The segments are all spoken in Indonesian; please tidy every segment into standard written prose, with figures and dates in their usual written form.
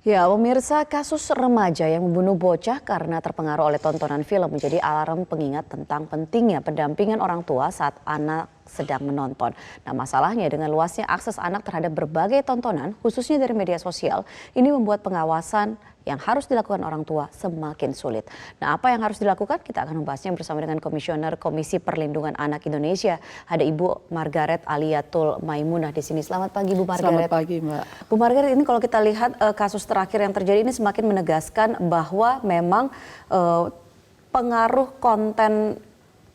Ya, pemirsa, kasus remaja yang membunuh bocah karena terpengaruh oleh tontonan film menjadi alarm pengingat tentang pentingnya pendampingan orang tua saat anak sedang menonton. Nah, masalahnya dengan luasnya akses anak terhadap berbagai tontonan, khususnya dari media sosial, ini membuat pengawasan yang harus dilakukan orang tua semakin sulit. Nah, apa yang harus dilakukan? Kita akan membahasnya bersama dengan Komisioner Komisi Perlindungan Anak Indonesia. Ada Ibu Margaret Aliatul Maimunah di sini. Selamat pagi, Bu Margaret. Selamat pagi, Mbak. Bu Margaret, ini kalau kita lihat kasus terakhir yang terjadi ini semakin menegaskan bahwa memang pengaruh konten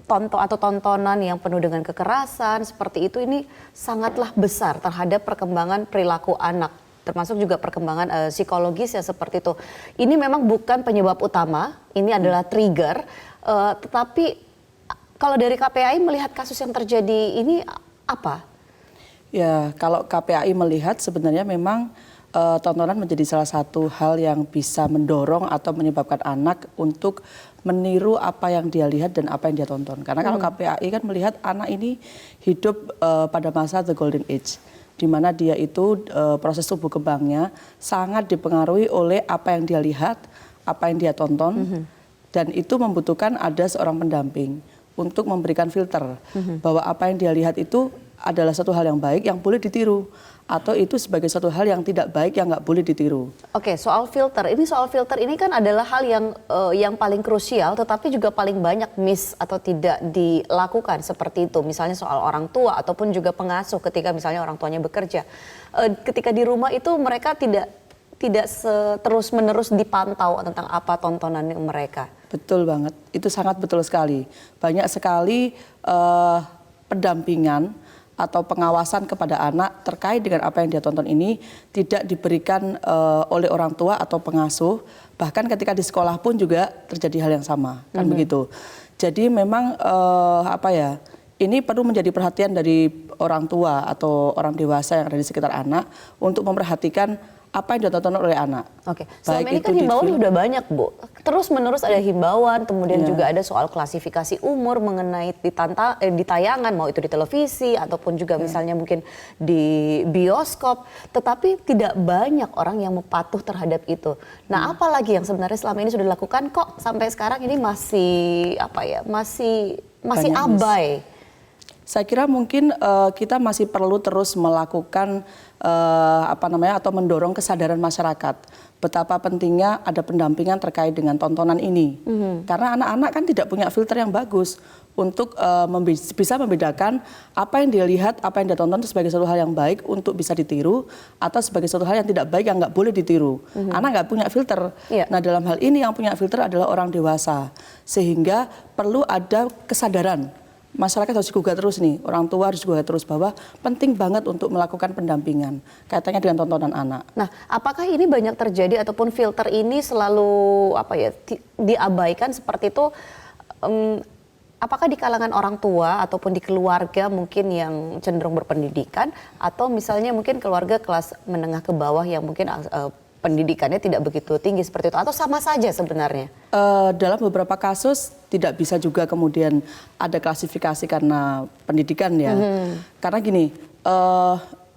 tontonan yang penuh dengan kekerasan seperti itu ini sangatlah besar terhadap perkembangan perilaku anak, termasuk juga perkembangan psikologis ya seperti itu. Ini memang bukan penyebab utama, ini adalah trigger, tetapi kalau dari KPAI melihat kasus yang terjadi ini apa? Ya, kalau KPAI melihat sebenarnya memang tontonan menjadi salah satu hal yang bisa mendorong atau menyebabkan anak untuk meniru apa yang dia lihat dan apa yang dia tonton. Karena kalau KPAI kan melihat anak ini hidup pada masa the golden age, di mana dia itu proses tumbuh kembangnya sangat dipengaruhi oleh apa yang dia lihat, apa yang dia tonton, dan itu membutuhkan ada seorang pendamping untuk memberikan filter bahwa apa yang dia lihat itu adalah satu hal yang baik yang boleh ditiru, atau itu sebagai satu hal yang tidak baik yang nggak boleh ditiru. Oke, soal filter ini kan adalah hal yang paling krusial, tetapi juga paling banyak miss atau tidak dilakukan seperti itu. Misalnya soal orang tua ataupun juga pengasuh ketika misalnya orang tuanya bekerja. Ketika di rumah itu mereka tidak terus menerus dipantau tentang apa tontonan mereka. Betul banget, itu sangat betul sekali. Banyak sekali pendampingan atau pengawasan kepada anak terkait dengan apa yang dia tonton ini tidak diberikan oleh orang tua atau pengasuh, bahkan ketika di sekolah pun juga terjadi hal yang sama, kan begitu. Jadi memang ini perlu menjadi perhatian dari orang tua atau orang dewasa yang ada di sekitar anak untuk memperhatikan apa yang ditonton oleh anak. Oke, selama ini kan himbauan sudah banyak, Bu. Terus menerus ada himbauan, kemudian juga ada soal klasifikasi umur mengenai di tayangan, mau itu di televisi ataupun juga misalnya mungkin di bioskop. Tetapi tidak banyak orang yang patuh terhadap itu. Nah, apalagi yang sebenarnya selama ini sudah dilakukan kok sampai sekarang ini masih masih abai. Saya kira mungkin kita masih perlu terus melakukan atau mendorong kesadaran masyarakat betapa pentingnya ada pendampingan terkait dengan tontonan ini. Karena anak-anak kan tidak punya filter yang bagus untuk bisa membedakan apa yang dia lihat, apa yang dia tonton itu sebagai suatu hal yang baik untuk bisa ditiru atau sebagai suatu hal yang tidak baik yang nggak boleh ditiru. Anak nggak punya filter. Nah, dalam hal ini yang punya filter adalah orang dewasa, sehingga perlu ada kesadaran. Masyarakat harus digugat terus nih, orang tua harus digugat terus bahwa penting banget untuk melakukan pendampingan kaitannya dengan tontonan anak. Nah, apakah ini banyak terjadi ataupun filter ini selalu diabaikan seperti itu? Apakah di kalangan orang tua ataupun di keluarga mungkin yang cenderung berpendidikan, atau misalnya mungkin keluarga kelas menengah ke bawah yang mungkin pendidikannya tidak begitu tinggi seperti itu, atau sama saja sebenarnya? Dalam beberapa kasus tidak bisa juga kemudian ada klasifikasi karena pendidikan ya. Karena gini,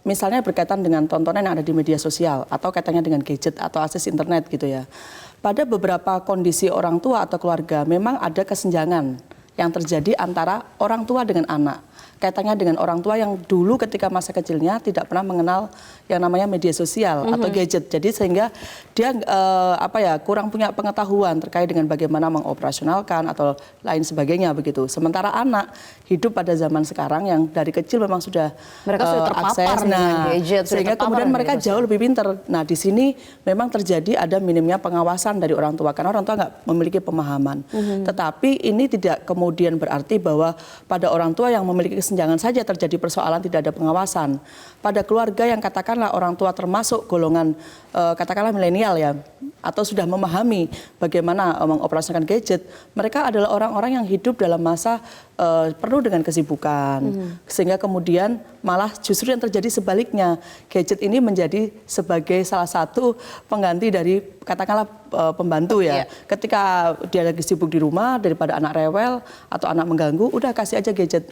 misalnya berkaitan dengan tontonan yang ada di media sosial atau kaitannya dengan gadget atau akses internet gitu ya. Pada beberapa kondisi orang tua atau keluarga memang ada kesenjangan yang terjadi antara orang tua dengan anak. Kaitannya dengan orang tua yang dulu ketika masa kecilnya tidak pernah mengenal yang namanya media sosial atau gadget. Jadi sehingga dia kurang punya pengetahuan terkait dengan bagaimana mengoperasionalkan atau lain sebagainya begitu. Sementara anak hidup pada zaman sekarang yang dari kecil memang sudah terpapar dengan gadget, sehingga kemudian mereka jauh lebih pintar. Nah, di sini memang terjadi ada minimnya pengawasan dari orang tua karena orang tua nggak memiliki pemahaman. Tetapi ini tidak kemudian berarti bahwa pada orang tua yang memiliki kesenjangan saja terjadi persoalan tidak ada pengawasan. Pada keluarga yang katakanlah orang tua termasuk golongan katakanlah milenial ya, atau sudah memahami bagaimana mengoperasionalkan gadget, mereka adalah orang-orang yang hidup dalam masa penuh dengan kesibukan, sehingga kemudian malah justru yang terjadi sebaliknya, gadget ini menjadi sebagai salah satu pengganti dari katakanlah pembantu ya. Ketika dia lagi sibuk di rumah, daripada anak rewel atau anak mengganggu, udah kasih aja gadget.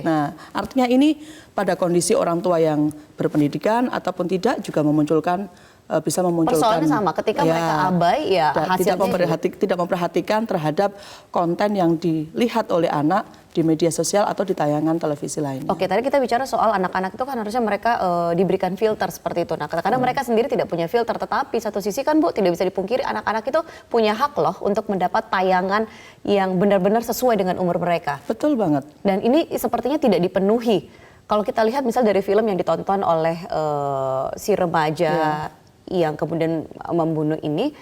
Nah, artinya ini pada kondisi orang tua yang berpendidikan ataupun tidak juga memunculkan bisa memunculkan. Persoalannya sama, ketika mereka abai ya hasilnya tidak memperhatikan terhadap konten yang dilihat oleh anak di media sosial atau di tayangan televisi lainnya. Oke, tadi kita bicara soal anak-anak itu kan harusnya mereka diberikan filter seperti itu. Nah, kadang-kadang mereka sendiri tidak punya filter, tetapi satu sisi kan Bu, tidak bisa dipungkiri anak-anak itu punya hak loh untuk mendapat tayangan yang benar-benar sesuai dengan umur mereka. Betul banget. Dan ini sepertinya tidak dipenuhi. Kalau kita lihat misal dari film yang ditonton oleh si remaja yang kemudian membunuh ini,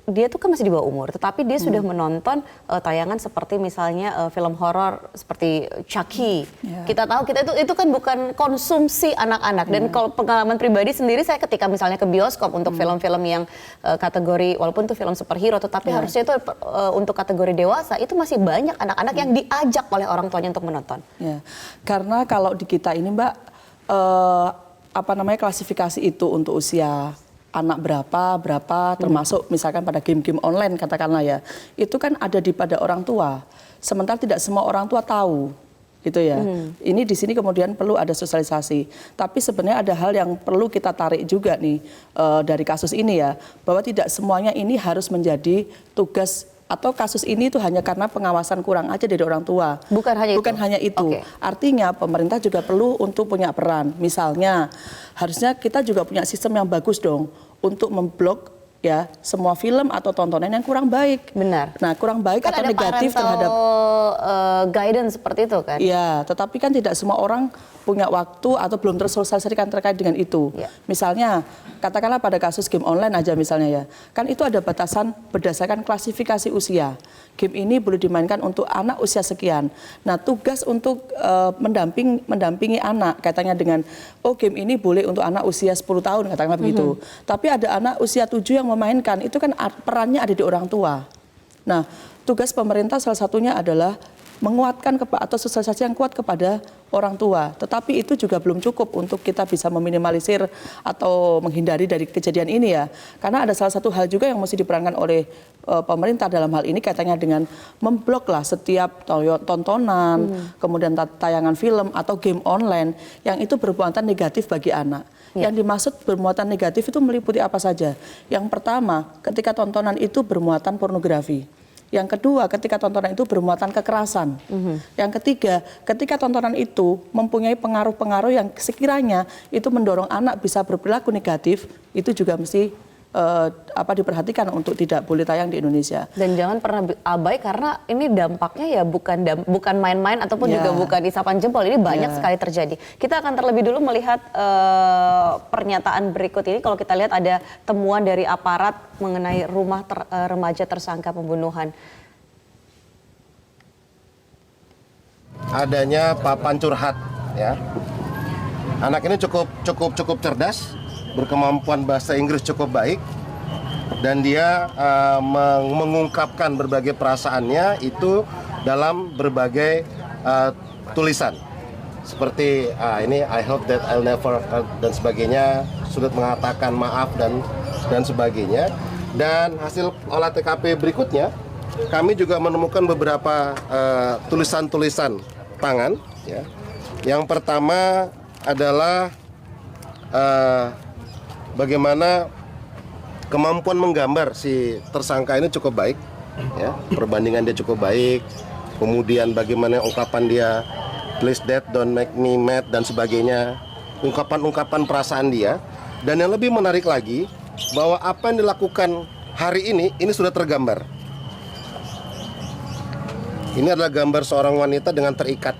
dia tuh kan masih di bawah umur, tetapi dia sudah menonton tayangan seperti misalnya film horor seperti Chucky. Kita tahu itu kan bukan konsumsi anak-anak. Dan kalau pengalaman pribadi sendiri, saya ketika misalnya ke bioskop untuk film-film yang kategori walaupun itu film superhero, tetapi harusnya itu untuk kategori dewasa, itu masih banyak anak-anak yang diajak oleh orang tuanya untuk menonton. Karena kalau di kita ini Mbak, klasifikasi itu untuk usia anak berapa termasuk misalkan pada game-game online katakanlah ya, itu kan ada pada orang tua. Sementara tidak semua orang tua tahu, gitu ya. Ini di sini kemudian perlu ada sosialisasi. Tapi sebenarnya ada hal yang perlu kita tarik juga nih dari kasus ini ya, bahwa tidak semuanya ini harus menjadi tugas atau kasus ini itu hanya karena pengawasan kurang aja dari orang tua. Bukan hanya itu. Okay. Artinya pemerintah juga perlu untuk punya peran. Misalnya harusnya kita juga punya sistem yang bagus dong untuk memblok ya semua film atau tontonan yang kurang baik. Benar. Nah, kurang baik kan atau negatif terhadap guidance seperti itu kan. Iya, tetapi kan tidak semua orang punya waktu atau belum tersosialisasikan terkait dengan itu. Misalnya, katakanlah pada kasus game online aja misalnya ya. Kan itu ada batasan berdasarkan klasifikasi usia. Game ini boleh dimainkan untuk anak usia sekian. Nah, tugas untuk mendampingi anak katanya dengan game ini boleh untuk anak usia 10 tahun katakanlah begitu. Tapi ada anak usia 7 yang memainkan, itu kan perannya ada di orang tua. Nah, tugas pemerintah salah satunya adalah menguatkan atau sosialisasi yang kuat kepada orang tua. Tetapi itu juga belum cukup untuk kita bisa meminimalisir atau menghindari dari kejadian ini ya. Karena ada salah satu hal juga yang mesti diperankan oleh pemerintah dalam hal ini katanya dengan membloklah setiap tontonan, kemudian tayangan film atau game online yang itu bermuatan negatif bagi anak. Yang dimaksud bermuatan negatif itu meliputi apa saja? Yang pertama, ketika tontonan itu bermuatan pornografi. Yang kedua, ketika tontonan itu bermuatan kekerasan. Yang ketiga, ketika tontonan itu mempunyai pengaruh-pengaruh yang sekiranya itu mendorong anak bisa berperilaku negatif, itu juga mesti diperhatikan untuk tidak boleh tayang di Indonesia. Dan jangan pernah abai karena ini dampaknya ya bukan main-main ataupun juga bukan isapan jempol. Ini banyak sekali terjadi. Kita akan terlebih dulu melihat pernyataan berikut ini. Kalau kita lihat ada temuan dari aparat mengenai rumah remaja tersangka pembunuhan. Adanya papan curhat ya. Anak ini cukup cerdas, berkemampuan bahasa Inggris cukup baik, dan dia mengungkapkan berbagai perasaannya itu dalam berbagai tulisan seperti ini I hope that I'll never dan sebagainya, sudah mengatakan maaf dan sebagainya. Dan hasil olah TKP berikutnya kami juga menemukan beberapa tulisan-tulisan tangan ya. Yang pertama adalah bagaimana kemampuan menggambar si tersangka ini cukup baik, ya, perbandingan dia cukup baik. Kemudian bagaimana ungkapan dia, please dad don't make me mad dan sebagainya, ungkapan-ungkapan perasaan dia. Dan yang lebih menarik lagi, bahwa apa yang dilakukan hari ini sudah tergambar. Ini adalah gambar seorang wanita dengan terikat,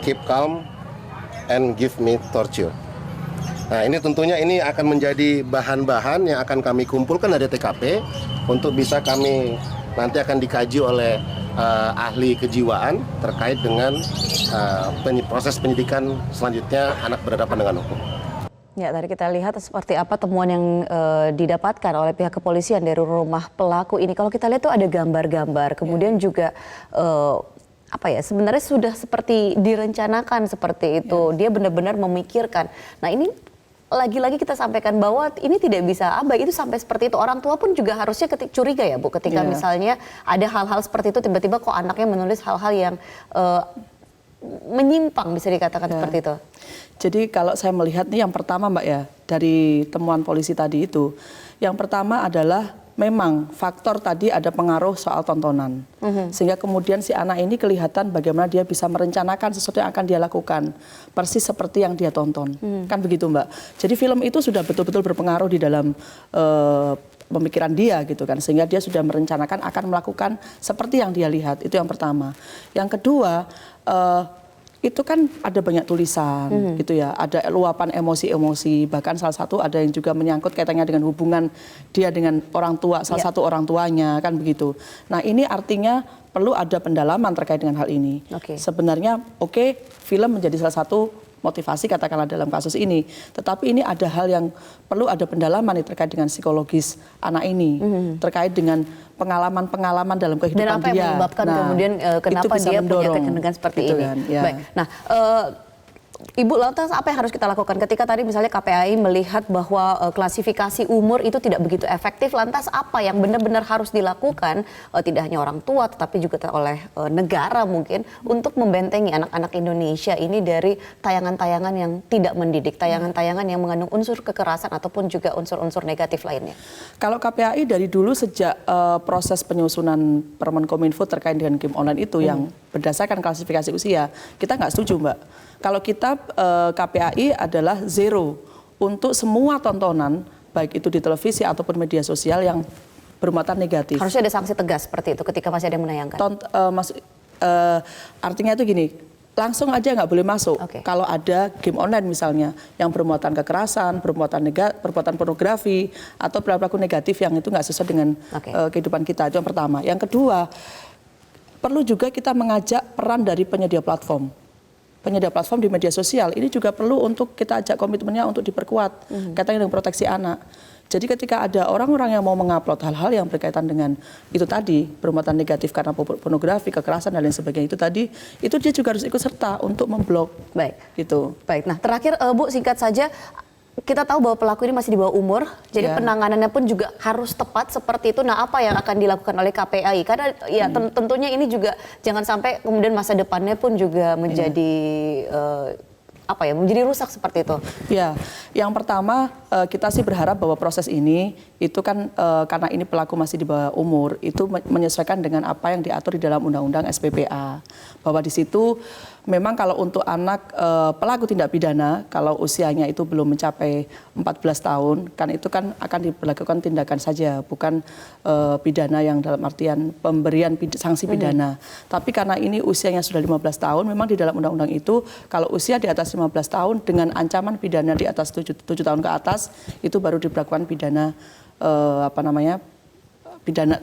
keep calm and give me torture. Nah, ini tentunya ini akan menjadi bahan-bahan yang akan kami kumpulkan dari TKP untuk bisa kami nanti akan dikaji oleh ahli kejiwaan terkait dengan proses penyidikan selanjutnya anak berhadapan dengan hukum. Ya, tadi kita lihat seperti apa temuan yang didapatkan oleh pihak kepolisian dari rumah pelaku ini. Kalau kita lihat tuh ada gambar-gambar, kemudian juga sebenarnya sudah seperti direncanakan seperti itu. Dia benar-benar memikirkan. Nah, ini lagi-lagi kita sampaikan bahwa ini tidak bisa abai, itu sampai seperti itu. Orang tua pun juga harusnya curiga ya Bu, ketika misalnya ada hal-hal seperti itu, tiba-tiba kok anaknya menulis hal-hal yang menyimpang, bisa dikatakan seperti itu. Jadi kalau saya melihat nih yang pertama Mbak ya, dari temuan polisi tadi itu, yang pertama adalah memang faktor tadi ada pengaruh soal tontonan. Sehingga kemudian si anak ini kelihatan bagaimana dia bisa merencanakan sesuatu yang akan dia lakukan. Persis seperti yang dia tonton. Kan begitu Mbak. Jadi film itu sudah betul-betul berpengaruh di dalam pemikiran dia gitu kan. Sehingga dia sudah merencanakan akan melakukan seperti yang dia lihat. Itu yang pertama. Yang kedua, itu kan ada banyak tulisan gitu ya, ada luapan emosi-emosi, bahkan salah satu ada yang juga menyangkut kaitannya dengan hubungan dia dengan orang tua, salah satu orang tuanya, kan begitu. Nah ini artinya perlu ada pendalaman terkait dengan hal ini. Sebenarnya film menjadi salah satu motivasi katakanlah dalam kasus ini, tetapi ini ada hal yang perlu ada pendalaman nih terkait dengan psikologis anak ini, terkait dengan pengalaman-pengalaman dalam kehidupan dia. Dan apa yang menyebabkan kemudian kenapa dia punya kecenderungan seperti gitu ini. Kan, ya. Baik. Nah, Ibu, lantas apa yang harus kita lakukan ketika tadi misalnya KPAI melihat bahwa klasifikasi umur itu tidak begitu efektif, lantas apa yang benar-benar harus dilakukan, tidak hanya orang tua tetapi juga oleh negara mungkin, untuk membentengi anak-anak Indonesia ini dari tayangan-tayangan yang tidak mendidik, tayangan-tayangan yang mengandung unsur kekerasan ataupun juga unsur-unsur negatif lainnya? Kalau KPAI dari dulu sejak proses penyusunan Permen Kominfo terkait dengan game online itu yang berdasarkan klasifikasi usia, kita nggak setuju Mbak. Kalau kita KPAI adalah zero untuk semua tontonan, baik itu di televisi ataupun media sosial yang bermuatan negatif. Harusnya ada sanksi tegas seperti itu ketika masih ada yang menayangkan. Artinya itu gini, langsung aja nggak boleh masuk. Kalau ada game online misalnya yang bermuatan kekerasan, perbuatan pornografi atau perilaku negatif yang itu nggak sesuai dengan kehidupan kita, itu yang pertama. Yang kedua, perlu juga kita mengajak peran dari penyedia platform di media sosial. Ini juga perlu untuk kita ajak komitmennya untuk diperkuat kaitannya dengan proteksi anak. Jadi ketika ada orang-orang yang mau mengupload hal-hal yang berkaitan dengan itu tadi, bermuatan negatif karena pornografi, kekerasan dan lain sebagainya itu tadi, itu dia juga harus ikut serta untuk memblok. Baik. Gitu. Baik. Nah, terakhir Bu, singkat saja, kita tahu bahwa pelaku ini masih di bawah umur, jadi penanganannya pun juga harus tepat seperti itu. Nah, apa yang akan dilakukan oleh KPAI? Karena ya tentunya ini juga jangan sampai kemudian masa depannya pun juga menjadi menjadi rusak seperti itu. Ya, yang pertama kita sih berharap bahwa proses ini itu kan karena ini pelaku masih di bawah umur, itu menyesuaikan dengan apa yang diatur di dalam Undang-Undang SPPA. Bahwa di situ memang kalau untuk anak pelaku tindak pidana, kalau usianya itu belum mencapai 14 tahun, kan itu kan akan diberlakukan tindakan saja, bukan pidana yang dalam artian pemberian sanksi pidana. Tapi karena ini usianya sudah 15 tahun, memang di dalam undang-undang itu kalau usia di atas 15 tahun dengan ancaman pidana di atas 7 tahun ke atas, itu baru diberlakukan pidana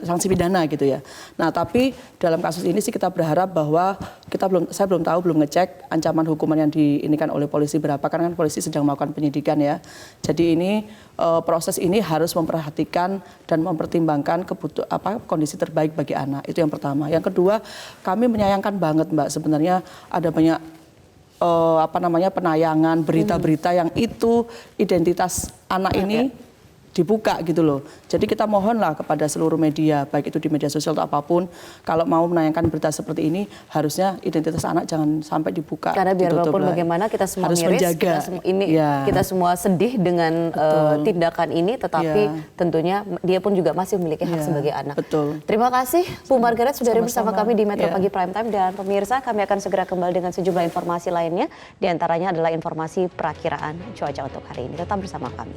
sanksi pidana gitu ya. Nah, tapi dalam kasus ini sih kita berharap bahwa saya belum tahu, belum ngecek ancaman hukuman yang diinikan oleh polisi berapa, karena kan polisi sedang melakukan penyidikan ya. Jadi ini proses ini harus memperhatikan dan mempertimbangkan kondisi terbaik bagi anak. Itu yang pertama. Yang kedua, kami menyayangkan banget Mbak, sebenarnya ada banyak penayangan berita-berita yang itu identitas anak ini dibuka gitu loh. Jadi kita mohonlah kepada seluruh media, baik itu di media sosial atau apapun, kalau mau menayangkan berita seperti ini, harusnya identitas anak jangan sampai dibuka. Karena biar walaupun bagaimana kita semua harus miris, menjaga. Kita semua sedih dengan tindakan ini, tetapi tentunya dia pun juga masih memiliki hak sebagai anak. Betul. Terima kasih Bu Margaret sudah bersama kami di Metro Pagi Prime Time, dan pemirsa kami akan segera kembali dengan sejumlah informasi lainnya, di antaranya adalah informasi perakiraan cuaca untuk hari ini. Tetap bersama kami.